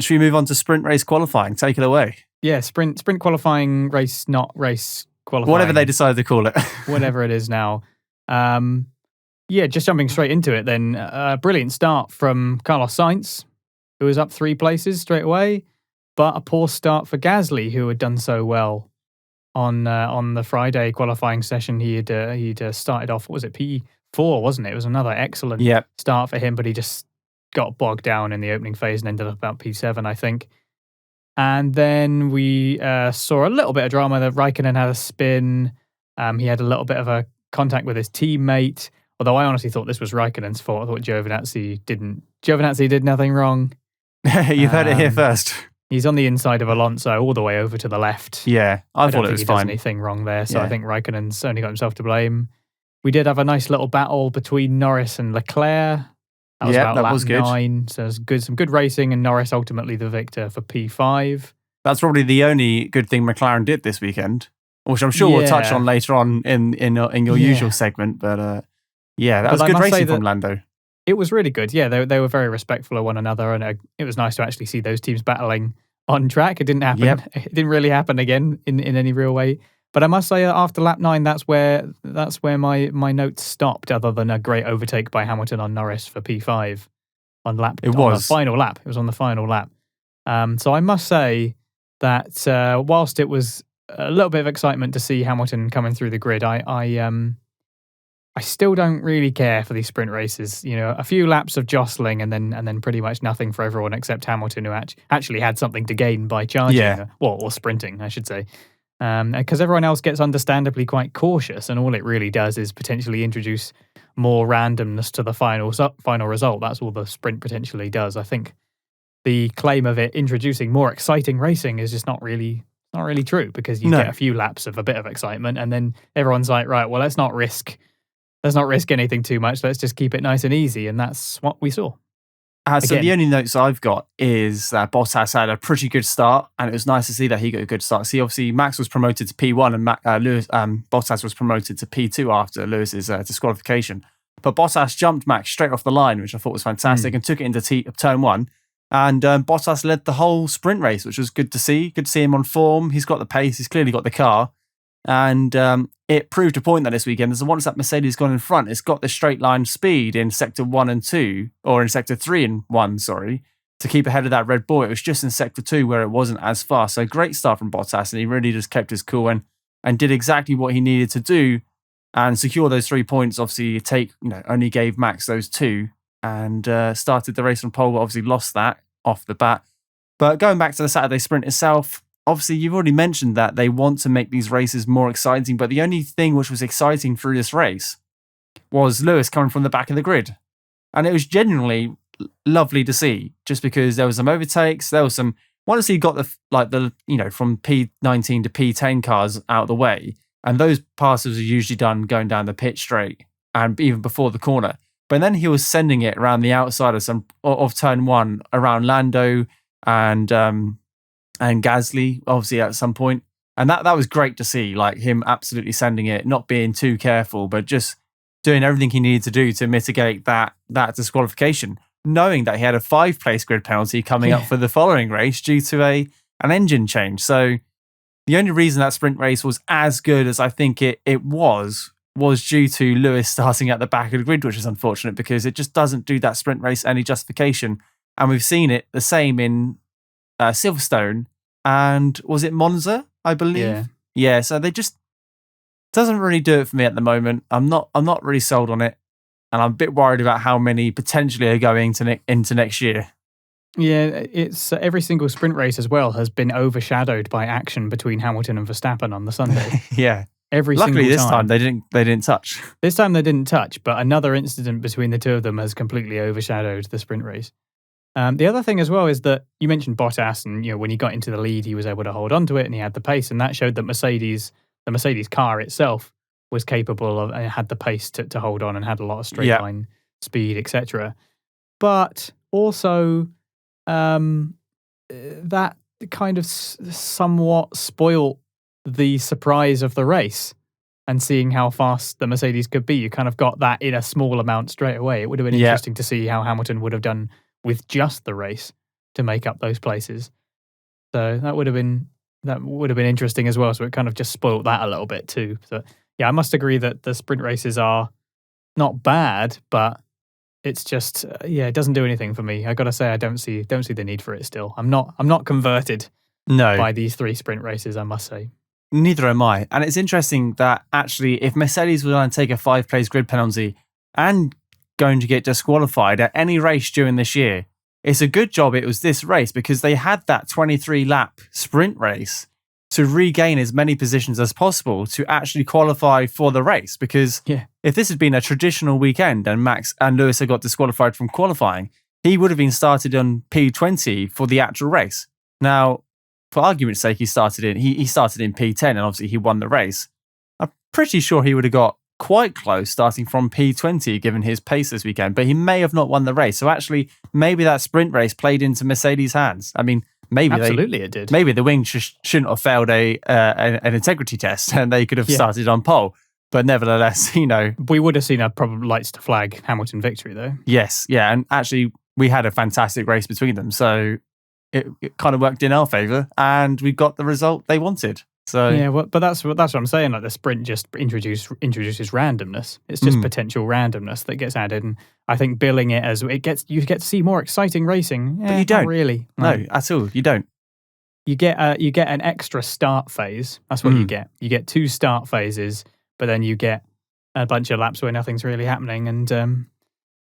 Should we move on to sprint race qualifying? Take it away. Yeah, sprint qualifying, race qualifying. Whatever they decided to call it. Whatever it is now. Just jumping straight into it then. Brilliant start from Carlos Sainz, who was up 3 places straight away, but a poor start for Gasly, who had done so well on the Friday qualifying session. He'd started off, what was it, P4, wasn't it? It was another excellent start for him, but he just got bogged down in the opening phase and ended up about P7, I think. And then we saw a little bit of drama that Raikkonen had a spin. He had a little bit of a contact with his teammate, although I honestly thought this was Raikkonen's fault. I thought Giovinazzi did nothing wrong. You've heard it here first. He's on the inside of Alonso all the way over to the left. Yeah, I thought it was fine. He does anything wrong there, so I think Raikkonen's only got himself to blame. We did have a nice little battle between Norris and Leclerc. That was about lap 9, so it was some good racing, and Norris ultimately the victor for P5. That's probably the only good thing McLaren did this weekend, which I'm sure we'll touch on later on in your usual segment. But that was good racing from Lando. It was really good. Yeah, they were very respectful of one another, and it was nice to actually see those teams battling on track. It didn't happen. Yep. It didn't really happen again in any real way. But I must say, after lap 9, that's where my notes stopped. Other than a great overtake by Hamilton on Norris for P5 on the final lap. It was on the final lap. So I must say that whilst it was a little bit of excitement to see Hamilton coming through the grid, I still don't really care for these sprint races. You know, a few laps of jostling and then pretty much nothing for everyone except Hamilton, who actually had something to gain by charging, or sprinting, I should say. Because everyone else gets understandably quite cautious, and all it really does is potentially introduce more randomness to the final result. That's all the sprint potentially does. I think the claim of it introducing more exciting racing is just not really true, because you get a few laps of a bit of excitement, and then everyone's like, right, well, let's not risk anything too much. Let's just keep it nice and easy, and that's what we saw. So the only notes I've got is that Bottas had a pretty good start, and it was nice to see that he got a good start. See, obviously, Max was promoted to P1, and Bottas was promoted to P2 after Lewis's disqualification. But Bottas jumped Max straight off the line, which I thought was fantastic, and took it into turn 1. And Bottas led the whole sprint race, which was good to see. Good to see him on form. He's got the pace. He's clearly got the car. And it proved a point that this weekend, once that Mercedes gone in front, it's got the straight line speed in sector 1 and 2, or in sector 3 and 1, sorry, to keep ahead of that Red Bull. It was just in sector 2 where it wasn't as fast. So great start from Bottas, and he really just kept his cool and did exactly what he needed to do and secure those 3 points. Obviously, only gave Max those 2 and started the race on pole, but obviously lost that off the bat. But going back to the Saturday sprint itself, obviously, you've already mentioned that they want to make these races more exciting, but the only thing which was exciting through this race was Lewis coming from the back of the grid. And it was genuinely lovely to see, just because there was some overtakes, there was some, once he got from P19 to P10 cars out of the way, and those passes are usually done going down the pit straight, and even before the corner. But then he was sending it around the outside of turn 1, around Lando and Gasly, obviously, at some point. And that was great to see, like him absolutely sending it, not being too careful, but just doing everything he needed to do to mitigate that disqualification, knowing that he had a 5-place grid penalty coming up for the following race due to an engine change. So the only reason that sprint race was as good as I think it was due to Lewis starting at the back of the grid, which is unfortunate because it just doesn't do that sprint race any justification. And we've seen it the same in Silverstone, and was it Monza, I believe? Yeah, so they just doesn't really do it for me at the moment. I'm not really sold on it, and I'm a bit worried about how many potentially are going into next year. Yeah, it's every single sprint race as well has been overshadowed by action between Hamilton and Verstappen on the Sunday. Luckily this time they didn't touch. This time they didn't touch, but another incident between the two of them has completely overshadowed the sprint race. The other thing as well is that you mentioned Bottas, and when he got into the lead, he was able to hold on to it and he had the pace, and that showed that the Mercedes car itself was capable of, had the pace to hold on and had a lot of straight line speed, etc. But also, that kind of somewhat spoilt the surprise of the race and seeing how fast the Mercedes could be. You kind of got that in a small amount straight away. It would have been interesting to see how Hamilton would have done with just the race, to make up those places. So that would have been interesting as well. So it kind of just spoilt that a little bit too. So yeah, I must agree that the sprint races are not bad, but it's just it doesn't do anything for me. I got to say, I don't see the need for it still. I'm not converted by these 3 sprint races, I must say. Neither am I. And it's interesting that actually, if Mercedes were going to take a 5-place grid penalty and going to get disqualified at any race during this year, it's a good job it was this race, because they had that 23-lap sprint race to regain as many positions as possible to actually qualify for the race. Because if this had been a traditional weekend and Max and Lewis had got disqualified from qualifying, he would have been started on P20 for the actual race. Now, for argument's sake, he started in P10 and obviously he won the race. I'm pretty sure he would have got quite close starting from P20 given his pace this weekend, but he may have not won the race. So actually, maybe that sprint race played into Mercedes' hands. I mean, absolutely it did. Maybe the wing shouldn't have failed an integrity test and they could have started on pole. But nevertheless, we would have seen a probably lights to flag Hamilton victory though. Yes, yeah, and actually we had a fantastic race between them, so it kind of worked in our favour, and we got the result they wanted. So yeah, but that's what I'm saying. Like the sprint just introduces randomness. It's just potential randomness that gets added, and I think billing it as you get to see more exciting racing. But you don't not really. No, at all. You don't. You get an extra start phase. That's what you get. You get 2 start phases, but then you get a bunch of laps where nothing's really happening,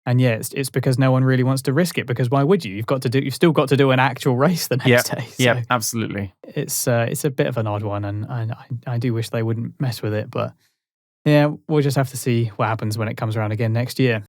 and yeah, it's because no one really wants to risk it, because why would you? You've still got to do an actual race the next day. So yeah, absolutely. It's a bit of an odd one, and I do wish they wouldn't mess with it, but yeah, we'll just have to see what happens when it comes around again next year.